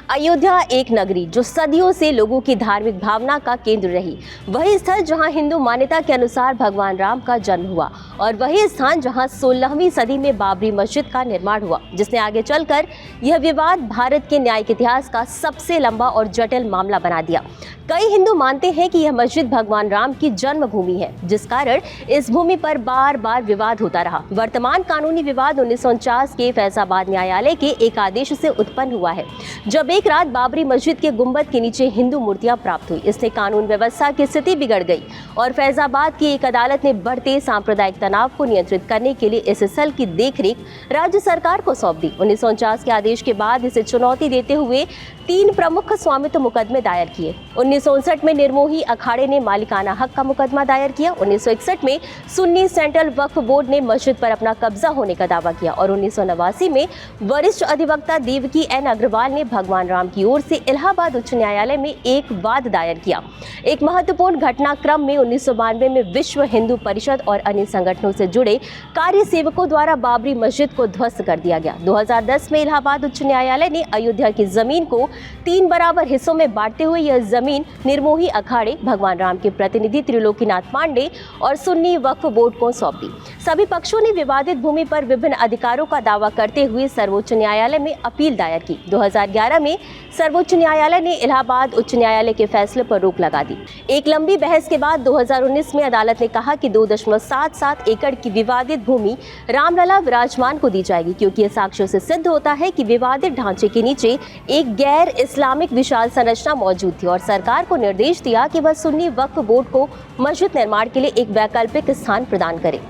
अयोध्या एक नगरी जो सदियों से लोगों की धार्मिक भावना का केंद्र रही, वही स्थल जहां हिंदू मान्यता के अनुसार भगवान राम का जन्म हुआ और वही स्थान जहां 16वीं सदी में बाबरी मस्जिद का निर्माण हुआ, जिसने आगे चलकर यह विवाद भारत के न्यायिक इतिहास का सबसे लंबा और जटिल मामला बना दिया। कई हिंदू मानते हैं कि यह मस्जिद भगवान राम की जन्मभूमि है, जिस कारण इस भूमि पर बार बार विवाद होता रहा। वर्तमान कानूनी विवाद 1949 के फैजाबाद न्यायालय के एक आदेश से उत्पन्न हुआ है, जब एक रात बाबरी मस्जिद के गुंबद के नीचे हिंदू मूर्तियां प्राप्त हुई। इससे कानून व्यवस्था की स्थिति बिगड़ गई और फैजाबाद की एक अदालत ने बढ़ते सांप्रदायिक तनाव को नियंत्रित करने के लिए इस स्थल की देखरेख राज्य सरकार को सौंप दी। 1949 के आदेश के बाद इसे चुनौती देते हुए 3 प्रमुख स्वामित्व मुकदमे दायर किए। 1959 में निर्मोही अखाड़े ने मालिकाना हक का मुकदमा दायर किया। 1961 में सुन्नी सेंट्रल वक्फ बोर्ड ने मस्जिद पर अपना कब्जा होने का दावा किया और 1989 में वरिष्ठ अधिवक्ता देवकी एन अग्रवाल ने भगवान राम की ओर से इलाहाबाद उच्च न्यायालय में एक वाद दायर किया। एक महत्वपूर्ण घटनाक्रम में 1992 में विश्व हिंदू परिषद और अन्य संगठनों से जुड़े कार्य सेवकों द्वारा बाबरी मस्जिद को ध्वस्त कर दिया गया। 2010 में इलाहाबाद उच्च न्यायालय ने अयोध्या की जमीन को 3 बराबर हिस्सों में बांटते हुए यह जमीन निर्मोही अखाड़े, भगवान राम के प्रतिनिधि त्रिलोकीनाथ पांडे और सुन्नी वक्फ बोर्ड को सौंप दी। सभी पक्षों ने विवादित भूमि पर विभिन्न अधिकारों का दावा करते हुए सर्वोच्च न्यायालय में अपील दायर की। 2011 में सर्वोच्च न्यायालय ने इलाहाबाद उच्च न्यायालय के फैसले पर रोक लगा दी। एक लंबी बहस के बाद 2019 में अदालत ने कहा कि 2.77 एकड़ की विवादित भूमि रामलला विराजमान को दी जाएगी, क्योंकि यह साक्ष्यों से सिद्ध होता है कि विवादित ढांचे के नीचे एक गैर इस्लामिक विशाल संरचना मौजूद थी और सरकार को निर्देश दिया कि वह सुन्नी वक्फ बोर्ड को मस्जिद निर्माण के लिए एक वैकल्पिक स्थान प्रदान करे।